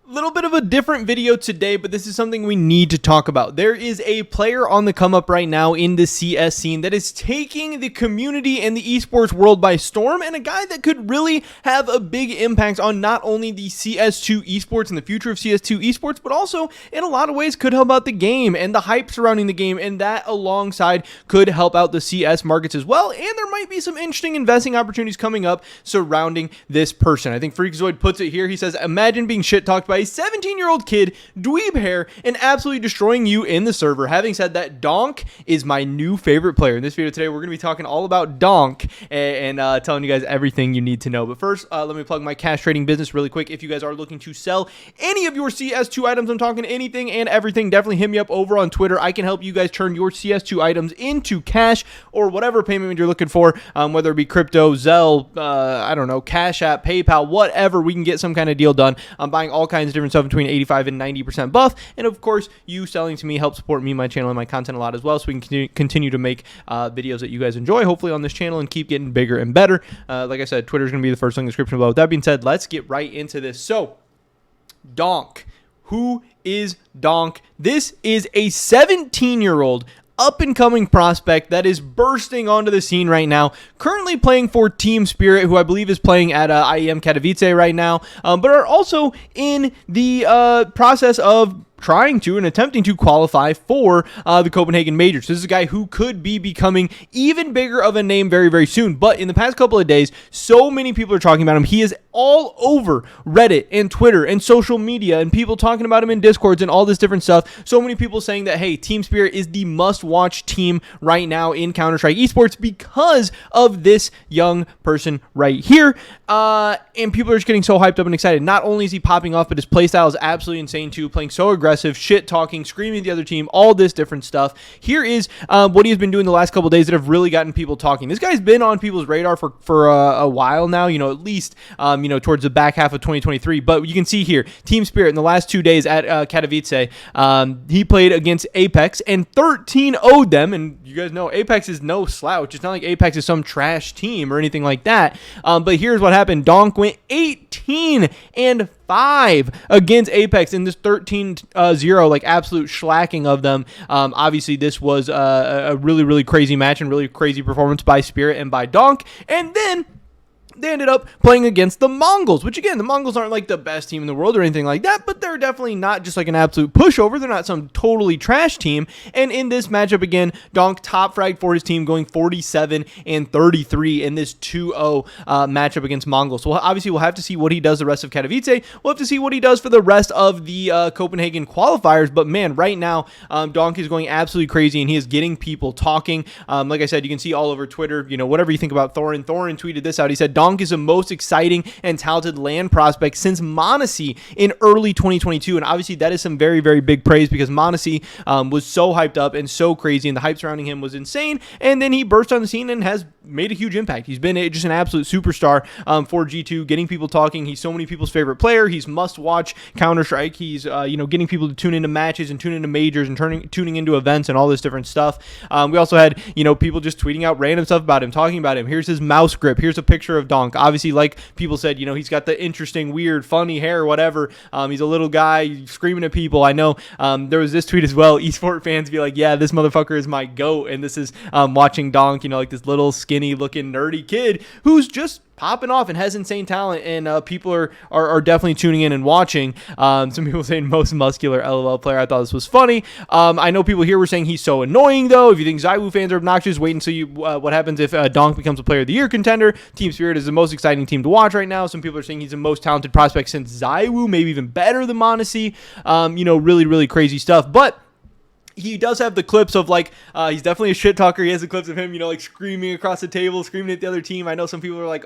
Little bit of a different video today, but this is something we need to talk about. There is a player on the come up right now in the CS scene that is taking the community and the esports world by storm, and a guy that could really have a big impact on not only the CS2 esports and the future of CS2 esports, but also in a lot of ways could help out the game and the hype surrounding the game, and that alongside could help out the CS markets as well. And there might be some interesting investing opportunities coming up surrounding this person. I think Freakazoid puts it here. He says, imagine being shit talked by a 17-year-old kid, dweeb hair, and absolutely destroying you in the server. Having said that, Donk is my new favorite player. In this video today, we're going to be talking all about Donk and telling you guys everything you need to know. But first, let me plug my cash trading business really quick. If you guys are looking to sell any of your CS2 items, I'm talking anything and everything, definitely hit me up over on Twitter. I can help you guys turn your CS2 items into cash or whatever payment you're looking for, whether it be crypto, Zelle, I don't know, Cash App, PayPal, whatever. We can get some kind of deal done. I'm buying all kinds of different stuff between 85 and 90% buff, and of course you selling to me helps support me, my channel, and my content a lot as well, so we can continue to make videos that you guys enjoy hopefully on this channel and keep getting bigger and better. Like I said, Twitter is going to be the first link in the description below. With that being said, let's get right into this. So Donk, who is Donk? This is a 17-year-old up-and-coming prospect that is bursting onto the scene right now, currently playing for Team Spirit, who I believe is playing at IEM Katowice right now, but are also in the process of trying to and attempting to qualify for the Copenhagen Majors. This is a guy who could be becoming even bigger of a name very, very soon. But in the past couple of days, so many people are talking about him. He is all over Reddit and Twitter and social media, and people talking about him in Discords and all this different stuff. So many people saying that, hey, Team Spirit is the must-watch team right now in Counter-Strike esports because of this young person right here. And people are just getting so hyped up and excited. Not only is he popping off, but his playstyle is absolutely insane too, playing so aggressive, shit talking, screaming at the other team, all this different stuff. Here is what he has been doing the last couple of days that have really gotten people talking. This guy's been on people's radar for a while now, you know, at least towards the back half of 2023. But you can see here, Team Spirit in the last 2 days at Katowice, he played against Apex and 13-0'd them. And you guys know Apex is no slouch. It's not like Apex is some trash team or anything like that. But here's what happened. Donk went 18-5 against Apex in this 13-0, like absolute slacking of them. Obviously, this was a really, really crazy match and really crazy performance by Spirit and by Donk. And then they ended up playing against the Mongols, which again, the Mongols aren't like the best team in the world or anything like that, but they're definitely not just like an absolute pushover. They're not some totally trash team. And in this matchup again, Donk top fragged for his team, going 47-33 in this 2-0 matchup against Mongols. So obviously we'll have to see what he does the rest of Katowice. We'll have to see what he does for the rest of the Copenhagen qualifiers. But man, right now, Donk is going absolutely crazy and he is getting people talking. Like I said, you can see all over Twitter, you know, whatever you think about Thorin. Thorin tweeted this out. He said, Donk is the most exciting and talented land prospect since Monacy in early 2022. And obviously that is some very, very big praise because Monacy was so hyped up and so crazy, and the hype surrounding him was insane. And then he burst on the scene and has made a huge impact. He's been just an absolute superstar for G2, getting people talking. He's so many people's favorite player. He's must-watch Counter-Strike. He's getting people to tune into matches and tune into majors and tuning into events and all this different stuff. We also had people just tweeting out random stuff about him, talking about him. Here's his mouse grip. Here's a picture of Donk. Obviously, like people said, he's got the interesting, weird, funny hair, whatever. He's a little guy screaming at people. I know there was this tweet as well. Esport fans be like, yeah, this motherfucker is my GOAT. And this is watching Donk, like this little skinny looking nerdy kid who's just popping off and has insane talent, and people are definitely tuning in and watching. Some people saying most muscular LOL player. I thought this was funny. I know people here were saying he's so annoying though. If you think ZywOo fans are obnoxious, wait until you what happens if Donk becomes a player of the year contender. Team Spirit is the most exciting team to watch right now. Some people are saying he's the most talented prospect since ZywOo, maybe even better than Monacy. Really, really crazy stuff. But he does have the clips of he's definitely a shit talker. He has the clips of him, screaming across the table, screaming at the other team. I know some people are like,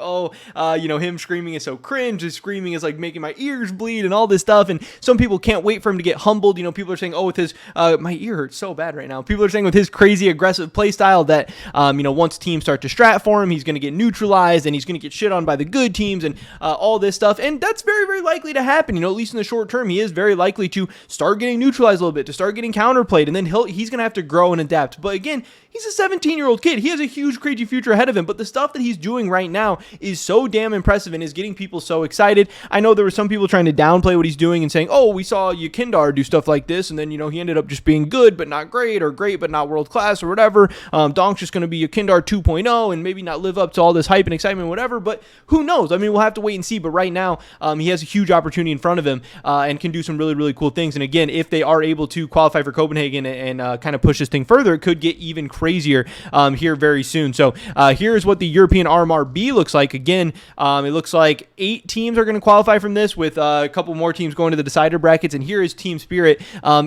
him screaming is so cringe. His screaming is like making my ears bleed and all this stuff. And some people can't wait for him to get humbled. People are saying, with his, my ear hurts so bad right now. People are saying with his crazy aggressive play style that, once teams start to strat for him, he's going to get neutralized and he's going to get shit on by the good teams and all this stuff. And that's very, very likely to happen. At least in the short term, he is very likely to start getting neutralized a little bit, to start getting counterplayed. And then he's going to have to grow and adapt. But again, he's a 17-year-old kid. He has a huge, crazy future ahead of him, but the stuff that he's doing right now is so damn impressive and is getting people so excited. I know there were some people trying to downplay what he's doing and saying, oh, we saw Yekindar do stuff like this, and then, he ended up just being good but not great, or great but not world-class, or whatever. Donk's just going to be Yekindar 2.0 and maybe not live up to all this hype and excitement, whatever, but who knows? I mean, we'll have to wait and see, but right now, he has a huge opportunity in front of him and can do some really, really cool things. And again, if they are able to qualify for Copenhagen and kind of push this thing further, it could get even crazier here very soon. So here's what the European RMR B looks like. Again, it looks like 8 teams are going to qualify from this, with a couple more teams going to the decider brackets. And here is Team Spirit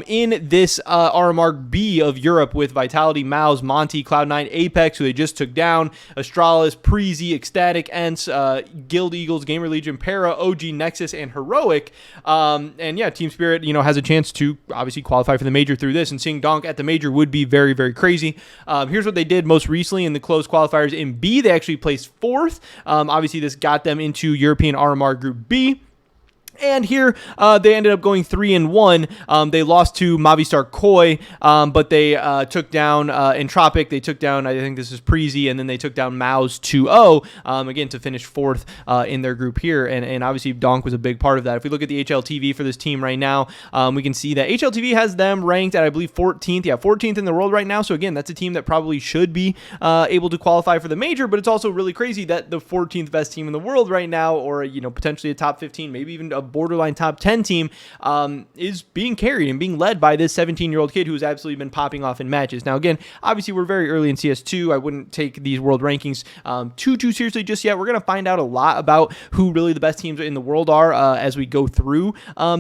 in this RMR B of Europe, with Vitality, Mouse, Monty, Cloud9, Apex, who they just took down, Astralis, Preezy, Ecstatic, Ents, Guild Eagles, Gamer Legion, Para, OG, Nexus, and Heroic. And yeah, Team Spirit, has a chance to obviously qualify for the major through this, and seeing Donk at the major would be very, very crazy. Here's what they did most recently in the closed qualifiers in B. They actually placed 4th. Obviously, this got them into European RMR Group B. And here, they ended up going 3-1. They lost to Movistar Koi, but they took down Entropic. They took down, I think this is Preezy, and then they took down Maus 2-0, again, to finish 4th in their group here. And obviously, Donk was a big part of that. If we look at the HLTV for this team right now, we can see that HLTV has them ranked at, I believe, 14th. Yeah, 14th in the world right now. So again, that's a team that probably should be able to qualify for the major, but it's also really crazy that the 14th best team in the world right now, or, potentially a top 15, maybe even a borderline top 10 team, is being carried and being led by this 17-year-old kid who's absolutely been popping off in matches. Now, again, obviously, we're very early in CS2. I wouldn't take these world rankings too seriously just yet. We're going to find out a lot about who really the best teams in the world are as we go through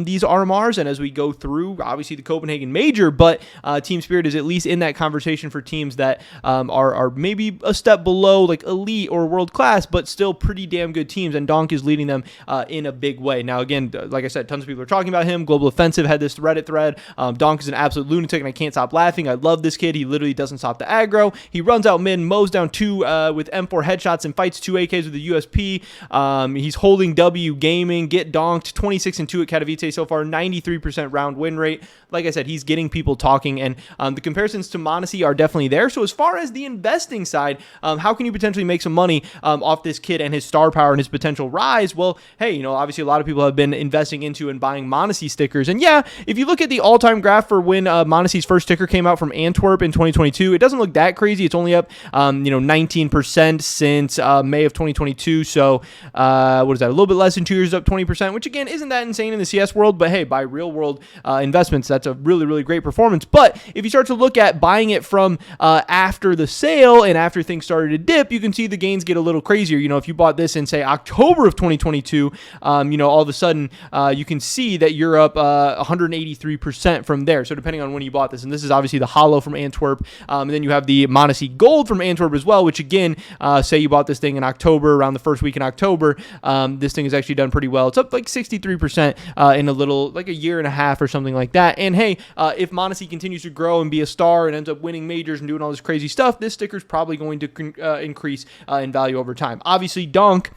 these RMRs and as we go through, obviously, the Copenhagen Major, but Team Spirit is at least in that conversation for teams that are maybe a step below, like elite or world class, but still pretty damn good teams, and Donk is leading them in a big way. Now, again, like I said, tons of people are talking about him. Global Offensive had this Reddit thread. Donk is an absolute lunatic, and I can't stop laughing. I love this kid. He literally doesn't stop the aggro. He runs out mid, mows down 2 with M4 headshots, and fights 2 AKs with the USP. He's holding W gaming. Get donked. 26-2 at Katowice so far. 93% round win rate. Like I said, he's getting people talking, and the comparisons to Monacy are definitely there. So as far as the investing side, how can you potentially make some money off this kid and his star power and his potential rise? Well, hey, obviously a lot of people have been investing into and buying Monacy stickers. And yeah, if you look at the all-time graph for when Monacy's first sticker came out from Antwerp in 2022, it doesn't look that crazy. It's only up, 19% since May of 2022. So what is that? A little bit less than 2 years, up 20%, which again isn't that insane in the CS world. But hey, by real world investments, that's a really, really great performance. But if you start to look at buying it from after the sale and after things started to dip, you can see the gains get a little crazier. If you bought this in, say, October of 2022, all of a sudden you can see that you're up 183% from there. So depending on when you bought this, and this is obviously the Hollow from Antwerp, and then you have the Monacy Gold from Antwerp as well, which again, say you bought this thing in October, around the first week in October, this thing has actually done pretty well. It's up like 63% in a little, like a year and a half or something like that. And hey, if Monacy continues to grow and be a star and ends up winning majors and doing all this crazy stuff, this sticker is probably going to increase in value over time. Obviously, Donk,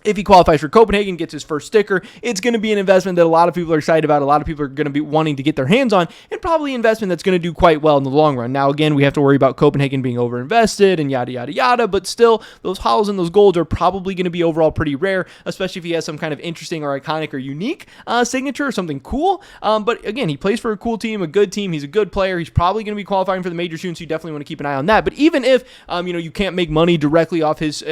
if he qualifies for Copenhagen, gets his first sticker, it's going to be an investment that a lot of people are excited about. A lot of people are going to be wanting to get their hands on, and probably an investment that's going to do quite well in the long run. Now, again, we have to worry about Copenhagen being overinvested and yada, yada, yada, but still, those hollows and those golds are probably going to be overall pretty rare, especially if he has some kind of interesting or iconic or unique signature or something cool. But again, he plays for a cool team, a good team. He's a good player. He's probably going to be qualifying for the major soon, so you definitely want to keep an eye on that. But even if, you can't make money directly off his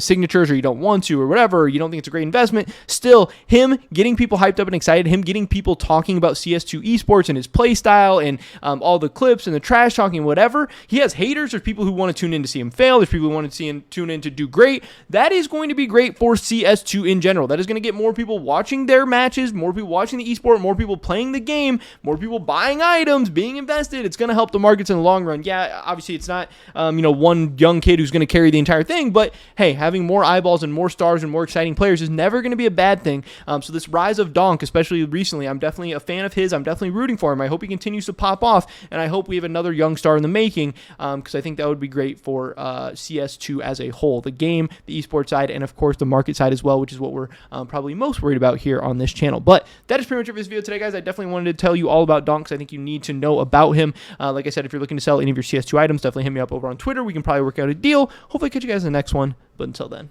signatures, or you don't want to, or whatever, or you don't think it's a great investment, still, him getting people hyped up and excited, him getting people talking about CS2 esports and his play style and all the clips and the trash talking and whatever. He has haters. There's people who want to tune in to see him fail. There's people who want to see him tune in to do great. That is going to be great for CS2 in general. That is going to get more people watching their matches, more people watching the esport, more people playing the game, more people buying items, being invested. It's going to help the markets in the long run. Yeah, obviously it's not, one young kid who's going to carry the entire thing, but hey, having more eyeballs and more stars and more more exciting players is never going to be a bad thing. So this rise of Donk, especially recently, I'm definitely a fan of his. I'm definitely rooting for him. I hope he continues to pop off, and I hope we have another young star in the making, because I think that would be great for CS2 as a whole. The game, the esports side, and of course the market side as well, which is what we're probably most worried about here on this channel. But that is pretty much it for this video today, guys. I definitely wanted to tell you all about Donk, because I think you need to know about him. Like I said, if you're looking to sell any of your CS2 items, definitely hit me up over on Twitter. We can probably work out a deal. Hopefully catch you guys in the next one. But until then,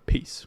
peace.